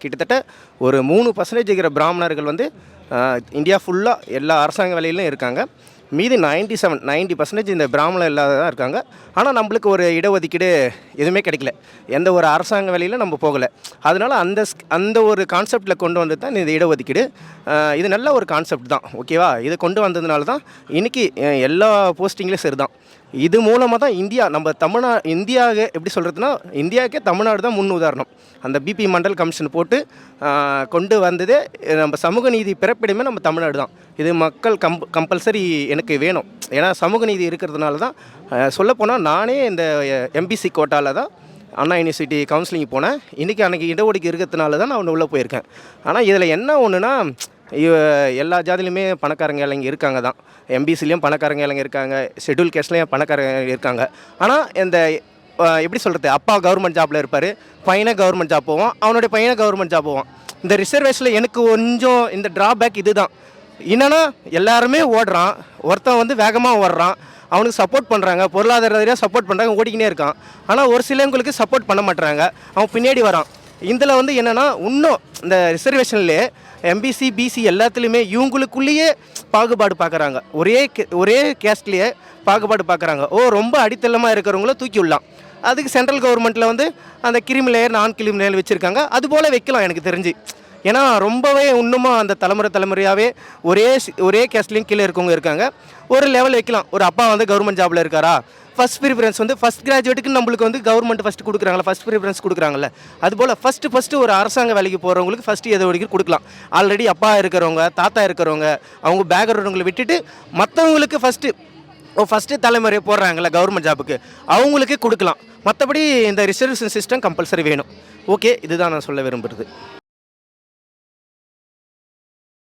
கிட்டத்தட்ட ஒரு 3% இருக்கிற பிராமணர்கள் வந்து இந்தியா ஃபுல்லாக எல்லா அரசாங்க வேலையிலும் இருக்காங்க. மீதி 90% இந்த பிராமணர் இல்லாததான் இருக்காங்க. ஆனால் நம்மளுக்கு ஒரு இடஒதுக்கீடு எதுவுமே கிடைக்கல. எந்த ஒரு அரசாங்க வேலையிலும் நம்ம போகலை. அதனால் அந்த ஒரு கான்செப்டில் கொண்டு வந்து தான் இந்த இடஒதுக்கீடு. இது நல்ல ஒரு கான்செப்ட் தான், ஓகேவா? இது கொண்டு வந்ததுனால தான் இன்றைக்கி எல்லா போஸ்டிங்லேயும் சரி தான். இது மூலமாக தான் இந்தியாவுக்கு எப்படி சொல்கிறதுனா, இந்தியாவுக்கே தமிழ்நாடு தான் முன் உதாரணம். அந்த பிபி மண்டல் கமிஷன் போட்டு கொண்டு வந்ததே நம்ம சமூக நீதி பிறப்பிடமே நம்ம தமிழ்நாடு தான். இது மக்கள் கம்பல்சரி எனக்கு வேணும். ஏன்னா சமூக நீதி இருக்கிறதுனால தான். சொல்லப்போனால் நானே இந்த எம்பிசி கோட்டாவில் தான் அண்ணா யூனிவர்சிட்டி கவுன்சிலிங் போனேன். அன்றைக்கி இடஒதுக்கீடு இருக்கிறதுனால தான் நான் உள்ளே போயிருக்கேன். ஆனால் இதில் என்ன ஒன்றுனா, எல்லா ஜாதிலையுமே பணக்காரங்க இளைஞ இருக்காங்க தான். எம்பிசிலையும் பணக்காரங்க இளைஞ இருக்காங்க, ஷெட்யூல் கேஸ்ட்லேயும் பணக்காரங்க இருக்காங்க. ஆனால் இந்த எப்படி சொல்கிறது, அப்பா கவர்மெண்ட் ஜாப்பில் இருப்பார், பையனை கவர்மெண்ட் ஜாப் போவான், அவனுடைய பையனை கவர்மெண்ட் ஜாப் போவான். இந்த ரிசர்வேஷனில் எனக்கு கொஞ்சம் இந்த ட்ராபேக் இது தான். என்னென்னா எல்லாருமே ஓடுறான், ஒருத்தன் வந்து வேகமாக ஓடுறான், அவனுக்கு சப்போர்ட் பண்ணுறாங்க, பொருளாதார ரீதியாக சப்போர்ட் பண்ணுறாங்க, ஓடிக்கினே இருக்கான். ஆனால் ஒரு சிலவங்களுக்கு சப்போர்ட் பண்ண மாட்டுறாங்க, அவன் பின்னாடி வரான். இதில் வந்து என்னென்னா, இன்னும் இந்த ரிசர்வேஷன்லேயே எம்பிசி பிசி எல்லாத்துலேயுமே இவங்களுக்குள்ளேயே பாகுபாடு பார்க்குறாங்க. ஒரே கேஸ்ட்லேயே பாகுபாடு பார்க்குறாங்க. ரொம்ப அடித்தளமாக இருக்கிறவங்கள தூக்கி விடலாம். அதுக்கு சென்ட்ரல் கவர்மெண்ட்டில் வந்து அந்த கிரிமி லேயர் நான் கிரிமி லேயர் வச்சுருக்காங்க. அதுபோல் வைக்கலாம் எனக்கு தெரிஞ்சு. ஏன்னா ரொம்பவே இன்னமும் அந்த தலைமுறையாகவே ஒரே கேஸ்ட்லேயும் கீழே இருக்கவங்க இருக்காங்க. ஒரு லெவல் வைக்கலாம். ஒரு அப்பா வந்து கவர்மெண்ட் ஜாபில் இருக்காரா, ஃபஸ்ட் ப்ரிஃபரன்ஸ் வந்து ஃபஸ்ட் கிராஜுவேட்டுக்கு நம்மளுக்கு வந்து கவர்மெண்ட் ஃபஸ்ட்டு கொடுக்குறாங்களா, ஃபஸ்ட் ப்ரிஃபரன்ஸ் கொடுக்குறாங்கல்ல. அதுபோல் ஃபஸ்ட்டு ஒரு அரசாங்க வேலைக்கு போகிறவங்களுக்கு ஃபஸ்ட்டு இடஒதுக்கீடு கொடுக்கலாம். ஆல்ரெடி அப்பா இருக்கிறவங்க, தாத்தா இருக்கிறவங்க, அவங்க பேக்ரவுண்டுங்களை விட்டுட்டு மற்றவங்களுக்கு ஃபஸ்ட்டு தலைமுறை போடுறாங்கல்ல கவர்மெண்ட் ஜாபுக்கு, அவங்களுக்கு கொடுக்கலாம். மற்றபடி இந்த ரிசர்வேஷன் சிஸ்டம் கம்பல்சரி வேணும். ஓகே, இதுதான் நான் சொல்ல விரும்புகிறது.